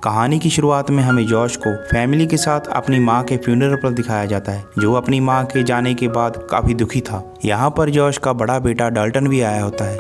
कहानी की शुरुआत में हमें जॉश को फैमिली के साथ अपनी माँ के फ्यूनरल पर दिखाया जाता है, जो अपनी माँ के जाने के बाद काफ़ी दुखी था। यहाँ पर जॉश का बड़ा बेटा डाल्टन भी आया होता है,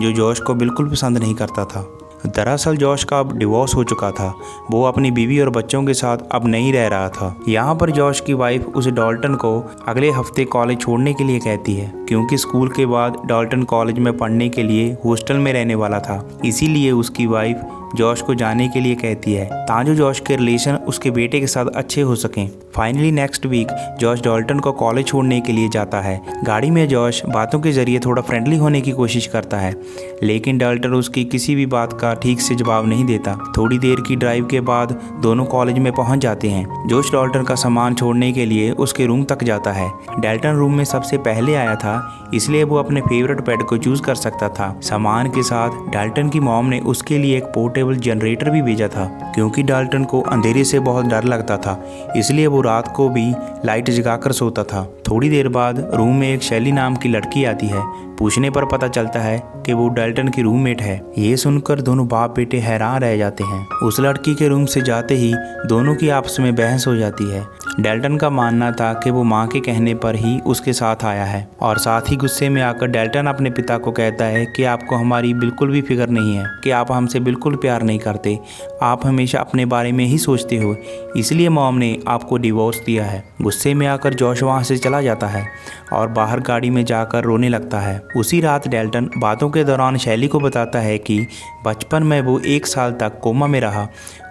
जो जॉश को बिल्कुल पसंद नहीं करता था। दरअसल जॉश का अब डिवोर्स हो चुका था। वो अपनी बीवी और बच्चों के साथ अब नहीं रह रहा था। यहाँ पर जॉश की वाइफ उसे डाल्टन को अगले हफ्ते कॉलेज छोड़ने के लिए कहती है, क्योंकि स्कूल के बाद डाल्टन कॉलेज में पढ़ने के लिए हॉस्टल में रहने वाला था। इसीलिए उसकी वाइफ जॉश को जाने के लिए कहती है, ताकि जॉश के रिलेशन उसके बेटे के साथ अच्छे हो सकें। Finally next week Josh Dalton को कॉलेज छोड़ने के लिए जाता है। गाड़ी में जॉश बातों के जरिए थोड़ा फ्रेंडली होने की कोशिश करता है, लेकिन डाल्टन उसकी किसी भी बात का ठीक से जवाब नहीं देता। थोड़ी देर की ड्राइव के बाद दोनों कॉलेज में पहुंच जाते हैं। जॉश डाल्टन का सामान छोड़ने के लिए उसके रूम तक जाता है। डाल्टन रूम में सबसे पहले आया था, इसलिए वो अपने फेवरेट बेड को चूज कर सकता था। सामान के साथ डाल्टन की मॉम ने उसके लिए एक पोर्टेबल जनरेटर भी भेजा था, क्योंकि डाल्टन को अंधेरे से बहुत डर लगता था, इसलिए वो रात को भी लाइट जगाकर सोता था। थोड़ी देर बाद रूम में एक शैली नाम की लड़की आती है। पूछने पर पता चलता है कि वो डाल्टन की रूममेट है। ये सुनकर दोनों बाप बेटे हैरान रह जाते हैं। उस लड़की के रूम से जाते ही दोनों की आपस में बहस हो जाती है। डाल्टन का मानना था कि वो माँ के कहने पर ही उसके साथ आया है, और साथ ही गुस्से में आकर डाल्टन अपने पिता को कहता है कि आपको हमारी बिल्कुल भी फिक्र नहीं है, कि आप हमसे बिल्कुल प्यार नहीं करते, आप हमेशा अपने बारे में ही सोचते हो, इसलिए मॉम ने आपको डिवोर्स दिया है। गुस्से में आकर जॉश वहाँ से चला जाता है और बाहर गाड़ी में जाकर रोने लगता है। उसी रात डाल्टन बातों के दौरान शैली को बताता है कि बचपन में वो 1 साल तक कोमा में रहा।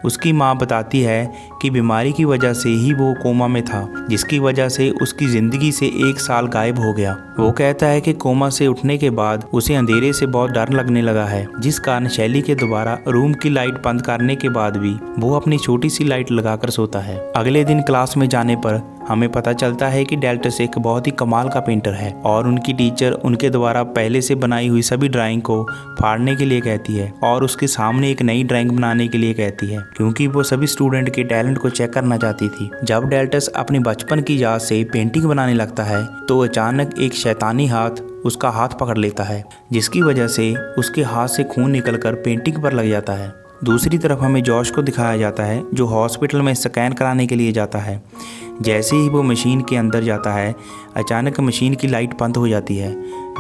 उसकी माँ बताती है कि बीमारी की वजह से ही वो कोमा में था, जिसकी वजह से उसकी ज़िंदगी से 1 साल गायब हो गया। वो कहता है कि कोमा से उठने के बाद उसे अंधेरे से बहुत डर लगने लगा है, जिस कारण शैली के दोबारा रूम की लाइट बंद करने के बाद भी वो अपनी छोटी सी लाइट लगाकर सोता है। अगले दिन क्लास में जाने पर हमें पता चलता है कि डाल्टन एक बहुत ही कमाल का पेंटर है, और उनकी टीचर उनके द्वारा पहले से बनाई हुई सभी ड्राइंग को फाड़ने के लिए कहती है और उसके सामने एक नई ड्राइंग बनाने के लिए कहती है, क्योंकि वो सभी स्टूडेंट के टैलेंट को चेक करना चाहती थी। जब डाल्टन अपनी बचपन की याद से पेंटिंग बनाने लगता है तो अचानक एक शैतानी हाथ उसका हाथ पकड़ लेता है, जिसकी वजह से उसके हाथ से खून निकलकर पेंटिंग पर लग जाता है। दूसरी तरफ हमें जॉश को दिखाया जाता है, जो हॉस्पिटल में स्कैन कराने के लिए जाता है। जैसे ही वो मशीन के अंदर जाता है, अचानक मशीन की लाइट बंद हो जाती है।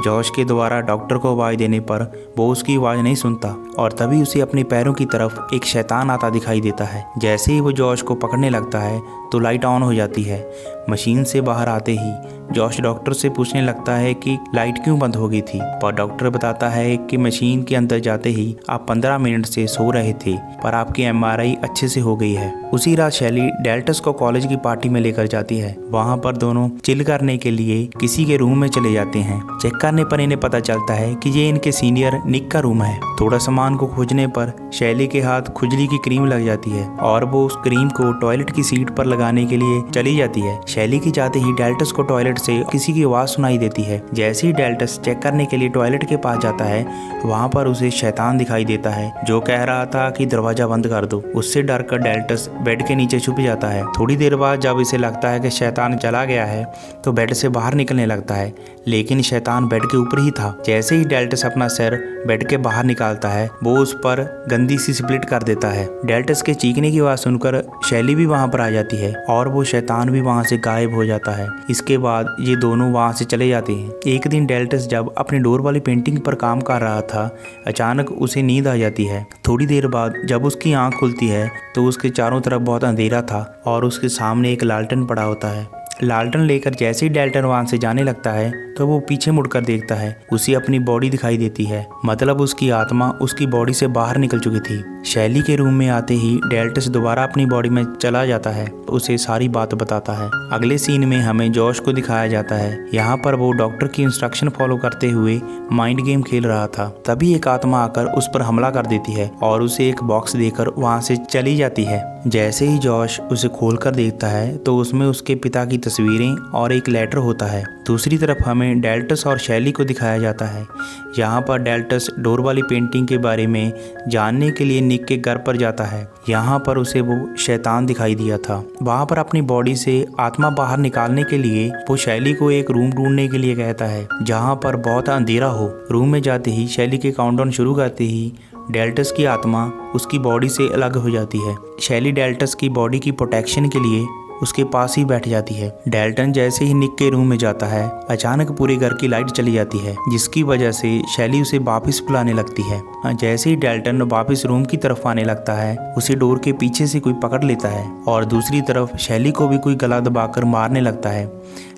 जॉश के द्वारा डॉक्टर को आवाज़ देने पर वो उसकी आवाज़ नहीं सुनता, और तभी उसे अपने पैरों की तरफ एक शैतान आता दिखाई देता है। जैसे ही वो जॉश को पकड़ने लगता है तो लाइट ऑन हो जाती है। मशीन से बाहर आते ही जॉश डॉक्टर से पूछने लगता है कि लाइट क्यों बंद हो गई थी, पर डॉक्टर बताता है कि मशीन के अंदर जाते ही आप 15 मिनट से सो रहे थे, पर आपकी MRI अच्छे से हो गई है। उसी रात शैली डाल्टन को कॉलेज की पार्टी में लेकर जाती है। वहाँ पर दोनों चिल करने के लिए किसी के रूम में चले जाते हैं। चेक करने पर इन्हें पता चलता है कि ये इनके सीनियर निक का रूम है। थोड़ा सामान को खोजने पर शैली के हाथ खुजली की क्रीम लग जाती है, और वो उस क्रीम को टॉयलेट की सीट पर लगाने के लिए चली जाती है। शैली की जाते ही डाल्टन को टॉयलेट से किसी की आवाज सुनाई देती है। जैसे ही डाल्टन चेक करने के लिए टॉयलेट के पास जाता है, वहाँ पर उसे शैतान दिखाई देता है, जो कह रहा था कि दरवाजा बंद कर दो। उससे डर कर डाल्टन बेड के नीचे छुप जाता है। थोड़ी देर बाद जब इसे लगता है कि शैतान चला गया है तो बेड से बाहर निकलने लगता है, लेकिन शैतान बेड के ऊपर ही था। जैसे ही डाल्टन अपना सिर बेड के बाहर निकालता है, वो उस पर गंदी सी स्प्लिट कर देता है। डाल्टन के चीखने की आवाज सुनकर शैली भी वहां पर आ जाती है, और वो शैतान भी वहां से गायब हो जाता है। इसके बाद ये दोनों वहां से चले जाते हैं। एक दिन डाल्टन जब अपनी डोर वाली पेंटिंग पर काम कर रहा था, अचानक उसे नींद आ जाती है। थोड़ी देर बाद जब उसकी आंख खुलती है तो उसके चारों तरफ बहुत अंधेरा था, और उसके सामने एक लालटेन पड़ा होता है। लालटेन लेकर जैसे ही डाल्टन वहां से जाने लगता है तो वो पीछे मुड़कर देखता है। उसे अपनी बॉडी दिखाई देती है, मतलब उसकी आत्मा उसकी बॉडी से बाहर निकल चुकी थी। शैली के रूम में आते ही डाल्टन दोबारा अपनी बॉडी में चला जाता है, उसे सारी बात बताता है। अगले सीन में हमें जॉश को दिखाया जाता है। यहाँ पर वो डॉक्टर की इंस्ट्रक्शन फॉलो करते हुए माइंड गेम खेल रहा था। तभी एक आत्मा आकर उस पर हमला कर देती है और उसे एक बॉक्स देकर वहाँ से चली जाती है। जैसे ही जॉश उसे खोलकर देखता है तो उसमें उसके पिता की तस्वीरें और एक लेटर होता है। दूसरी तरफ हमें डाल्टन और शैली को दिखाया जाता है। यहाँ पर डाल्टन डोर वाली पेंटिंग के बारे में जानने के लिए निक के घर पर जाता है। यहाँ पर उसे वो शैतान दिखाई दिया था। वहाँ पर अपनी बॉडी से आत्मा बाहर निकालने के लिए वो शैली को एक रूम ढूंढने के लिए कहता है, जहाँ पर बहुत अंधेरा हो। रूम में जाते ही शैली के काउंटडाउन शुरू करते ही डेल्टस की आत्मा उसकी बॉडी से अलग हो जाती है। शैली डेल्टस की बॉडी की प्रोटेक्शन के लिए उसके पास ही बैठ जाती है। डेल्टन जैसे ही निक के रूम में जाता है, अचानक पूरे घर की लाइट चली जाती है, जिसकी वजह से शैली उसे वापस बुलाने लगती है। जैसे ही डेल्टन वापस रूम की तरफ आने लगता है, उसे डोर के पीछे से कोई पकड़ लेता है और दूसरी तरफ शैली को भी कोई गला दबाकर मारने लगता है।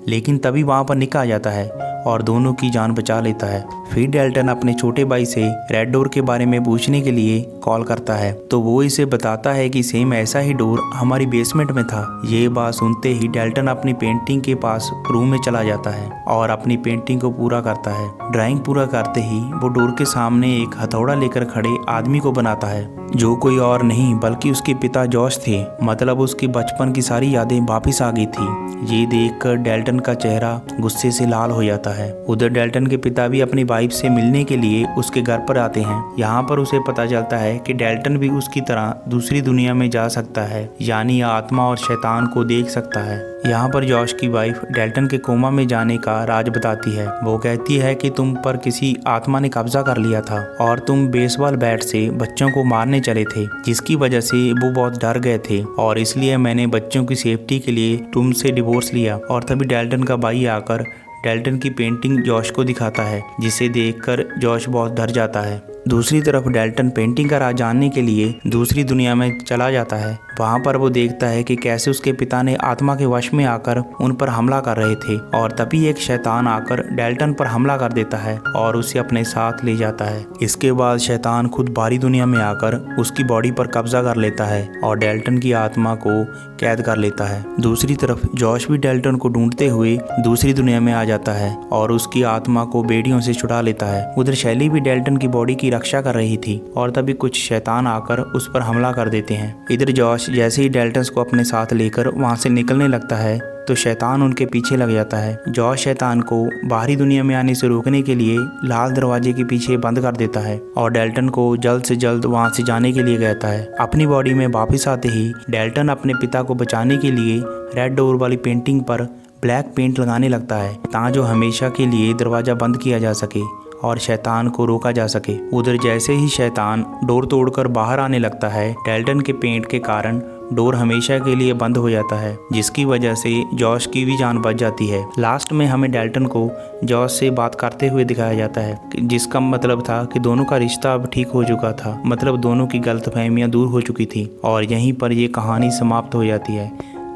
लेकिन तभी वहां पर निक आ जाता है और दोनों की जान बचा लेता है। फिर डेल्टन अपने छोटे भाई से रेड डोर के बारे में पूछने के लिए कॉल करता है, तो वो इसे बताता है कि सेम ऐसा ही डोर हमारी बेसमेंट में था। ये बात सुनते ही डेल्टन अपनी पेंटिंग के पास रूम में चला जाता है और अपनी पेंटिंग को पूरा करता है। ड्राइंग पूरा करते ही वो डोर के सामने एक हथौड़ा लेकर खड़े आदमी को बनाता है, जो कोई और नहीं बल्कि उसके पिता जॉश थे। मतलब उसके बचपन की सारी यादें वापिस आ गई थी। ये देखकर डेल्टन का चेहरा गुस्से से लाल हो जाता है। उधर डेल्टन के पिता भी अपनी वाइफ से मिलने के लिए उसके घर पर आते हैं। यहाँ पर उसे पता चलता है कि डेल्टन भी उसकी तरह दूसरी दुनिया में जा सकता है, यानी आत्मा और शैतान को देख सकता है। यहाँ पर जॉश की वाइफ डेल्टन के कोमा में जाने का राज बताती है। वो कहती है कि तुम पर किसी आत्मा ने कब्जा कर लिया था और तुम बेसबॉल बैट से बच्चों को मारने चले थे, जिसकी वजह से वो बहुत डर गए थे और इसलिए मैंने बच्चों की सेफ्टी के लिए तुमसे डिवोर्स लिया। और तभी डेल्टन का भाई आकर डेल्टन की पेंटिंग जॉश को दिखाता है, जिसे देखकर जॉश बहुत डर जाता है। दूसरी तरफ डेल्टन पेंटिंग का राज जानने के लिए दूसरी दुनिया में चला जाता है। वहाँ पर वो देखता है कि कैसे उसके पिता ने आत्मा के वश में आकर उन पर हमला कर रहे थे और तभी एक शैतान आकर डेल्टन पर हमला कर देता है और उसे अपने साथ ले जाता है। इसके बाद शैतान खुद बाहरी दुनिया में आकर उसकी बॉडी पर कब्जा कर लेता है और डेल्टन की आत्मा को कैद कर लेता है। दूसरी तरफ जॉश भी डेल्टन को ढूंढते हुए दूसरी दुनिया में आ जाता है और उसकी आत्मा को बेड़ियों से छुड़ा लेता है। उधर शैली भी डेल्टन की बॉडी की रक्षा कर रही थी और तभी कुछ शैतान आकर उस पर हमला कर देते हैं। इधर जॉश जैसे ही डेल्टन को अपने साथ लेकर वहां से निकलने लगता है, तो शैतान उनके पीछे लग जाता है। जॉश शैतान को बाहरी दुनिया में आने से रोकने के लिए लाल दरवाजे के पीछे बंद कर देता है और डेल्टन को जल्द से जल्द वहां से जाने के लिए कहता है। अपनी बॉडी में वापस आते ही डेल्टन अपने पिता को बचाने के लिए रेड डोर वाली पेंटिंग पर ब्लैक पेंट लगाने लगता है, ताकि हमेशा के लिए दरवाजा बंद किया जा सके और शैतान को रोका जा सके। उधर जैसे ही शैतान डोर तोड़कर बाहर आने लगता है, डेल्टन के पेंट के कारण डोर हमेशा के लिए बंद हो जाता है, जिसकी वजह से जॉश की भी जान बच जाती है। लास्ट में हमें डेल्टन को जॉश से बात करते हुए दिखाया जाता है, जिसका मतलब था कि दोनों का रिश्ता अब ठीक हो चुका था। मतलब दोनों की गलतफहमियां दूर हो चुकी थी और यहीं पर ये कहानी समाप्त हो जाती है।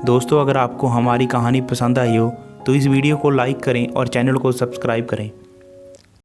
दोस्तों, अगर आपको हमारी कहानी पसंद आई हो तो इस वीडियो को लाइक करें और चैनल को सब्सक्राइब करें।